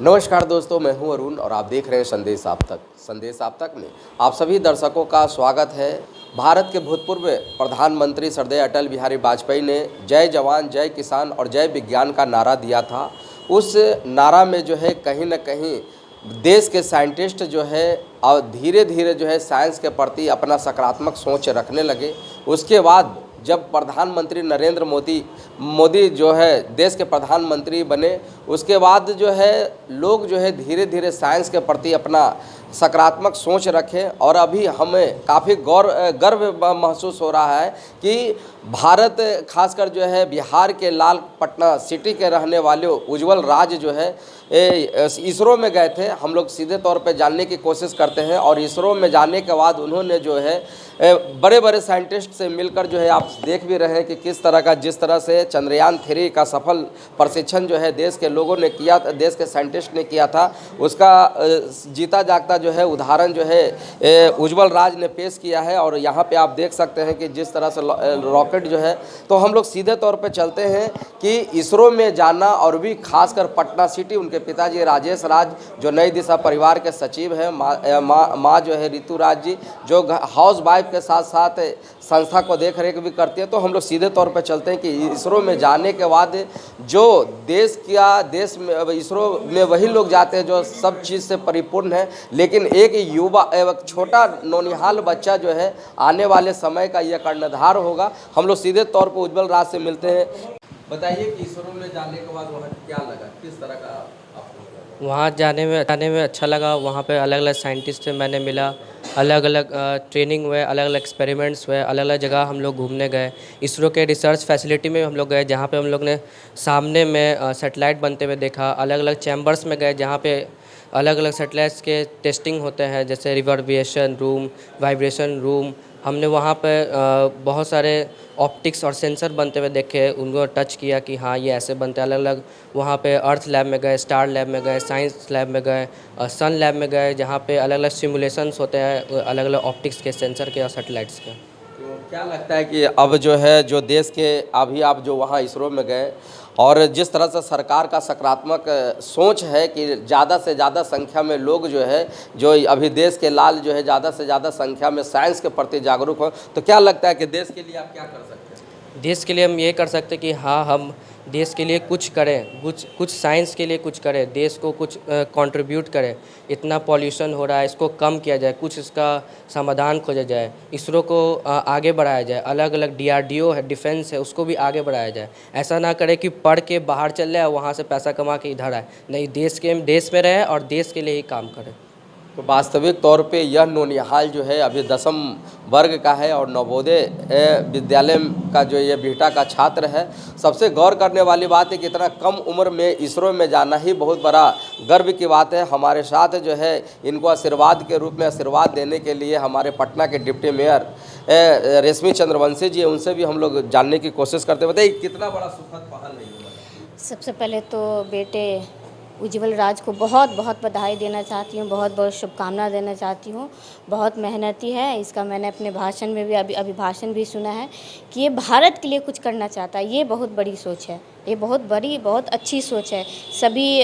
नमस्कार दोस्तों, मैं हूं अरुण और आप देख रहे हैं संदेश आप तक। संदेश आप तक में आप सभी दर्शकों का स्वागत है। भारत के भूतपूर्व प्रधानमंत्री श्रद्धेय अटल बिहारी वाजपेयी ने जय जवान, जय किसान और जय विज्ञान का नारा दिया था। उस नारा में जो है कहीं न कहीं देश के साइंटिस्ट जो है और धीरे धीरे जो है साइंस के प्रति अपना सकारात्मक सोच रखने लगे। उसके बाद जब प्रधानमंत्री नरेंद्र मोदी जो है देश के प्रधानमंत्री बने, उसके बाद जो है लोग जो है धीरे धीरे साइंस के प्रति अपना सकारात्मक सोच रखें और अभी हमें काफ़ी गर्व महसूस हो रहा है कि भारत खासकर जो है बिहार के लाल पटना सिटी के रहने वाले उज्जवल राज जो है इसरो में गए थे। हम लोग सीधे तौर पे जानने की कोशिश करते हैं और इसरो में जाने के बाद उन्होंने जो है बड़े बड़े साइंटिस्ट से मिलकर जो है आप देख भी रहे हैं कि किस तरह का जिस तरह से चंद्रयान 3 का सफल प्रशिक्षण जो है देश के लोगों ने किया, देश के साइंटिस्ट ने किया था, उसका जीता जागता जो है उदाहरण जो है उज्जवल राज ने पेश किया है। और यहाँ पे आप देख सकते हैं कि जिस तरह से रॉकेट जो है, तो हम लोग सीधे तौर पे चलते हैं कि इसरो में जाना और भी खासकर पटना सिटी, उनके पिताजी राजेश राज जो नई दिशा परिवार के सचिव हैं, माँ जो है रितु राज जी जो हाउस वाइफ के साथ साथ संस्था को देख रेख भी करती है। तो हम लोग सीधे तौर पे चलते हैं कि इसरो में जाने के बाद जो देश में इसरो में वही लोग जाते हैं जो सब चीज़ से परिपूर्ण है, लेकिन एक युवा एक छोटा नौनिहाल बच्चा जो है आने वाले समय का यह कर्णधार होगा। हम लोग सीधे तौर पर उज्जवल राज से मिलते हैं। बताइए कि इसरो में जाने के बाद वहाँ क्या लगा, किस तरह का आपको? वहाँ जाने में अच्छा लगा। वहाँ पे अलग अलग साइंटिस्ट से मैंने मिला, अलग अलग ट्रेनिंग हुए, अलग अलग एक्सपेरिमेंट्स हुए, अलग अलग जगह हम लोग घूमने गए। इसरो के रिसर्च फैसिलिटी में हम लोग गए जहाँ पे हम लोग ने सामने में सैटेलाइट बनते हुए देखा। अलग अलग चैम्बर्स में गए जहाँ पे अलग अलग सैटेलाइट्स के टेस्टिंग होते हैं, जैसे रिवर्बिएशन रूम, वाइब्रेशन रूम। हमने वहाँ पे बहुत सारे ऑप्टिक्स और सेंसर बनते हुए देखे, उनको टच किया कि हाँ ये ऐसे बनते हैं। अलग अलग वहाँ पे अर्थ लैब में गए, स्टार लैब में गए, साइंस लैब में गए, सन लैब में गए, जहाँ पे अलग अलग सिमुलेशंस होते हैं अलग अलग ऑप्टिक्स के, सेंसर के और सैटेलाइट्स के। तो क्या लगता है कि अब जो है जो देश के अभी आप जो वहाँ इसरो में गए और जिस तरह से सरकार का सकारात्मक सोच है कि ज़्यादा से ज़्यादा संख्या में लोग जो है जो अभी देश के लाल जो है ज़्यादा से ज़्यादा संख्या में साइंस के प्रति जागरूक हो, तो क्या लगता है कि देश के लिए आप क्या कर सकते हैं? देश के लिए हम ये कर सकते हैं कि हाँ हम देश के लिए कुछ करें, कुछ साइंस के लिए कुछ करें, देश को कुछ कंट्रीब्यूट करें। इतना पॉल्यूशन हो रहा है, इसको कम किया जाए, कुछ इसका समाधान खोजा जाए, इसरो को आगे बढ़ाया जाए। अलग अलग DRDO है, डिफेंस है, उसको भी आगे बढ़ाया जाए। ऐसा ना करे कि पढ़ के बाहर चल जाए, वहाँ से पैसा कमा के इधर आए। नहीं, देश में रहे और देश के लिए ही काम करें। तो वास्तविक तौर पे यह नौनिहाल जो है अभी 10वीं वर्ग का है और नवोदय विद्यालय का जो ये बिहटा का छात्र है। सबसे गौर करने वाली बात है कि इतना कम उम्र में इसरो में जाना ही बहुत बड़ा गर्व की बात है। हमारे साथ जो है इनको आशीर्वाद के रूप में आशीर्वाद देने के लिए हमारे पटना के डिप्टी मेयर रेशमी चंद्रवंशी जी, उनसे भी हम लोग जानने की कोशिश करते हैं। बताइए कितना बड़ा सुखद पहल नहीं हुआ? सबसे पहले तो बेटे उज्जवल राज को बहुत बहुत बधाई देना चाहती हूँ, बहुत बहुत शुभकामना देना चाहती हूँ। बहुत मेहनती है, इसका मैंने अपने भाषण में भी अभी भाषण भी सुना है कि ये भारत के लिए कुछ करना चाहता है। ये बहुत बड़ी सोच है, ये बहुत बड़ी बहुत अच्छी सोच है। सभी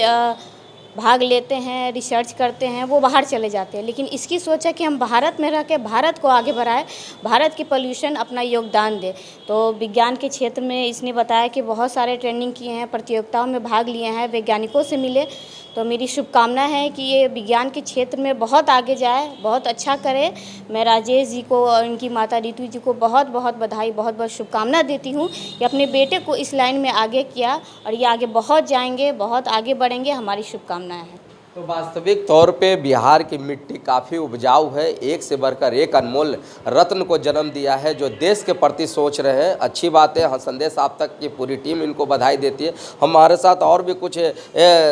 भाग लेते हैं, रिसर्च करते हैं, वो बाहर चले जाते हैं, लेकिन इसकी सोच है कि हम भारत में रह के भारत को आगे बढ़ाएं, भारत की पोल्यूशन अपना योगदान दे। तो विज्ञान के क्षेत्र में इसने बताया कि बहुत सारे ट्रेनिंग किए हैं, प्रतियोगिताओं में भाग लिए हैं, वैज्ञानिकों से मिले। तो मेरी शुभकामना है कि ये विज्ञान के क्षेत्र में बहुत आगे जाए, बहुत अच्छा करे। मैं राजेश जी को और इनकी माता रितु जी को बहुत बहुत बधाई, बहुत बहुत शुभकामना देती हूँ कि अपने बेटे को इस लाइन में आगे किया और ये आगे बहुत जाएंगे, बहुत आगे बढ़ेंगे। हमारी शुभकामनाएं हैं। तो वास्तविक तौर पे बिहार की मिट्टी काफ़ी उपजाऊ है, एक से बढ़कर एक अनमोल रत्न को जन्म दिया है जो देश के प्रति सोच रहे हैं। अच्छी बात है। हाँ, संदेश आप तक की पूरी टीम इनको बधाई देती है। हमारे साथ और भी कुछ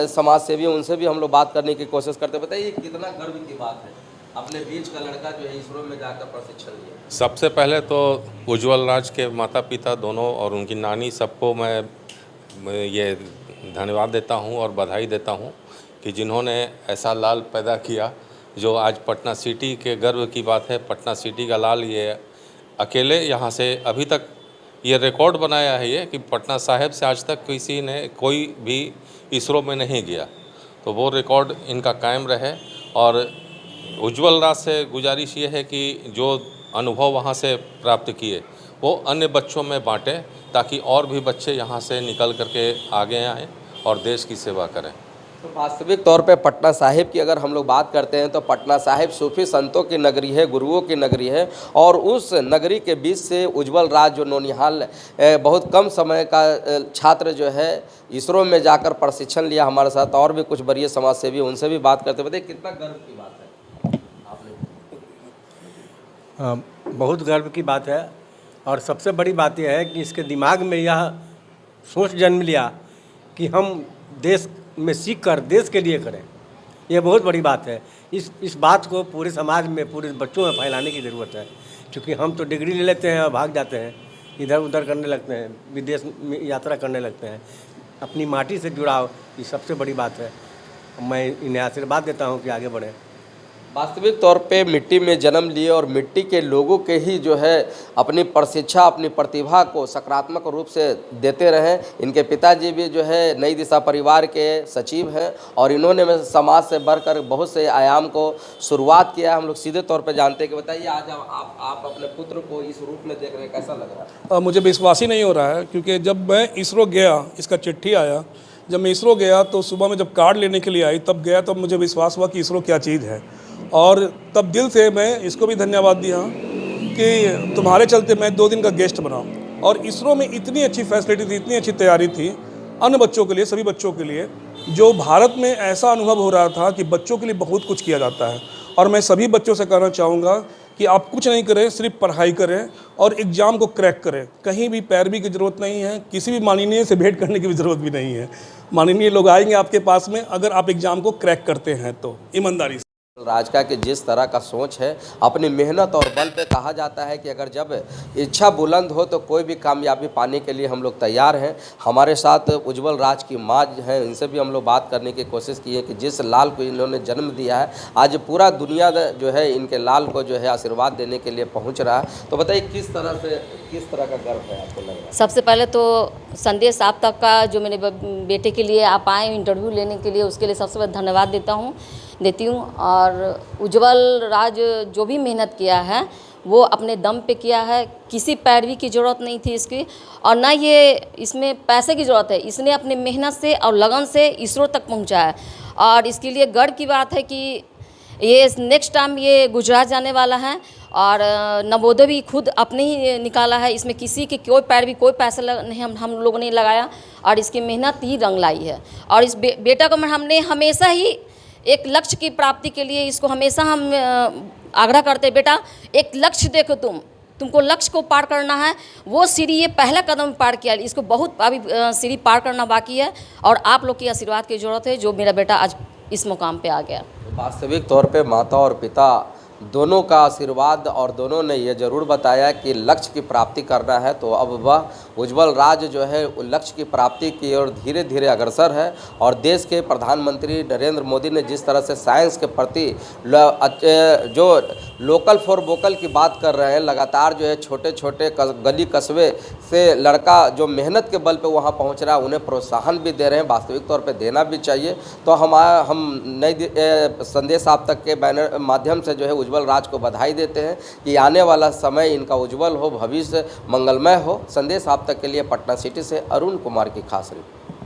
समाज सेवी, उनसे भी हम लोग बात करने की कोशिश करते हैं। बताइए कितना गर्व की बात है अपने बीच का लड़का जो है इसरो में जाकर प्रशिक्षण लिया। सबसे पहले तो उज्जवल राज के माता पिता दोनों और उनकी नानी सबको मैं ये धन्यवाद देता हूँ और बधाई देता हूँ कि जिन्होंने ऐसा लाल पैदा किया जो आज पटना सिटी के गर्व की बात है। पटना सिटी का लाल ये अकेले यहाँ से अभी तक ये रिकॉर्ड बनाया है ये कि पटना साहिब से आज तक किसी ने कोई भी इसरो में नहीं गया। तो वो रिकॉर्ड इनका कायम रहे। और उज्ज्वल राज से गुजारिश ये है कि जो अनुभव वहाँ से प्राप्त किए वो अन्य बच्चों में बांटें, ताकि और भी बच्चे यहाँ से निकल करके आगे आएँ और देश की सेवा करें। तो वास्तविक तौर पे पटना साहिब की अगर हम लोग बात करते हैं तो पटना साहिब सूफी संतों की नगरी है, गुरुओं की नगरी है, और उस नगरी के बीच से उज्ज्वल राज जो नौनिहाल बहुत कम समय का छात्र जो है इसरो में जाकर प्रशिक्षण लिया। हमारे साथ और भी कुछ वरीय समाज सेवी, उनसे भी बात करते, बताइए कितना गर्व की बात है आपने? बहुत गर्व की बात है। और सबसे बड़ी बात यह है कि इसके दिमाग में यह सोच जन्म लिया कि हम देश में सीख कर देश के लिए करें। यह बहुत बड़ी बात है। इस बात को पूरे समाज में, पूरे बच्चों में फैलाने की ज़रूरत है। क्योंकि हम तो डिग्री ले लेते हैं और भाग जाते हैं, इधर उधर करने लगते हैं, विदेश में यात्रा करने लगते हैं। अपनी माटी से जुड़ाव ये सबसे बड़ी बात है। मैं इन्हें आशीर्वाद देता हूँ कि आगे बढ़ें। वास्तविक तौर पे मिट्टी में जन्म लिए और मिट्टी के लोगों के ही जो है अपनी प्रशिक्षा, अपनी प्रतिभा को सकारात्मक रूप से देते रहें। इनके पिताजी भी जो है नई दिशा परिवार के सचिव हैं और इन्होंने में समाज से बढ़कर बहुत से आयाम को शुरुआत किया। हम लोग सीधे तौर पे जानते हैं कि बताइए आज आप अपने पुत्र को इस रूप में देख रहे हैं, कैसा लग रहा है? मुझे विश्वास ही नहीं हो रहा है, क्योंकि जब मैं इसरो गया, इसका चिट्ठी आया, जब मैं इसरो गया तो सुबह में जब कार्ड लेने के लिए आई तब गया, तब मुझे विश्वास हुआ कि इसरो क्या चीज़ है। और तब दिल से मैं इसको भी धन्यवाद दिया कि तुम्हारे चलते मैं 2 दिन का गेस्ट बना। और इसरो में इतनी अच्छी फैसिलिटी थी, इतनी अच्छी तैयारी थी अन्य बच्चों के लिए, सभी बच्चों के लिए, जो भारत में ऐसा अनुभव हो रहा था कि बच्चों के लिए बहुत कुछ किया जाता है। और मैं सभी बच्चों से कहना चाहूँगा कि आप कुछ नहीं करें, सिर्फ पढ़ाई करें और एग्ज़ाम को क्रैक करें। कहीं भी पैरवी की ज़रूरत नहीं है, किसी भी माननीय से भेंट करने की भी ज़रूरत भी नहीं है। माननीय लोग आएंगे आपके पास में अगर आप एग्ज़ाम को क्रैक करते हैं तो, ईमानदारी से। राजका के जिस तरह का सोच है, अपनी मेहनत और बल पे कहा जाता है कि अगर जब इच्छा बुलंद हो तो कोई भी कामयाबी पाने के लिए हम लोग तैयार हैं। हमारे साथ उज्ज्वल राज की माँ हैं, इनसे भी हम लोग बात करने की कोशिश की है कि जिस लाल को इन्होंने जन्म दिया है, आज पूरा दुनिया जो है इनके लाल को जो है आशीर्वाद देने के लिए पहुँच रहा है। तो बताइए किस तरह का गर्व है आपको लग रहा है? सबसे पहले तो संदेश आप तक का जो मेरे बेटे के लिए आप आए इंटरव्यू लेने के लिए, उसके लिए सबसे पहले धन्यवाद देती हूँ। और उज्ज्वल राज जो भी मेहनत किया है वो अपने दम पे किया है, किसी पैरवी की ज़रूरत नहीं थी इसकी, और ना ये इसमें पैसे की ज़रूरत है। इसने अपने मेहनत से और लगन से इसरो तक पहुँचा है। और इसके लिए गर्व की बात है कि ये नेक्स्ट टाइम ये गुजरात जाने वाला है और नवोदय भी खुद अपने ही निकाला है। इसमें किसी की कोई पैरवी, कोई पैसा नहीं हम लोगों ने लगाया और इसकी मेहनत ही रंग लाई है। और इस बेटा को हमने हमेशा ही एक लक्ष्य की प्राप्ति के लिए इसको हमेशा हम आग्रह करते, बेटा एक लक्ष्य देखो, तुमको लक्ष्य को पार करना है। वो सीढ़ी ये पहला कदम पार किया, इसको बहुत अभी सीढ़ी पार करना बाकी है और आप लोग की आशीर्वाद की ज़रूरत है, जो मेरा बेटा आज इस मुकाम पे आ गया। वास्तविक तौर पे माता और पिता दोनों का आशीर्वाद और दोनों ने ये ज़रूर बताया कि लक्ष्य की प्राप्ति करना है, तो अब वह उज्ज्वल राज जो है लक्ष्य की प्राप्ति की ओर धीरे धीरे अग्रसर है। और देश के प्रधानमंत्री नरेंद्र मोदी ने जिस तरह से साइंस के प्रति जो लोकल फॉर वोकल की बात कर रहे हैं, लगातार जो है छोटे छोटे गली कस्बे से लड़का जो मेहनत के बल पे वहाँ पहुँच रहा है, उन्हें प्रोत्साहन भी दे रहे हैं। वास्तविक तौर पे देना भी चाहिए। तो हम नई संदेश आप तक के बैनर माध्यम से जो है उज्ज्वल राज को बधाई देते हैं कि आने वाला समय इनका उज्ज्वल हो, भविष्य मंगलमय हो। संदेश आप तक के लिए पटना सिटी से अरुण कुमार की खास रिपोर्ट।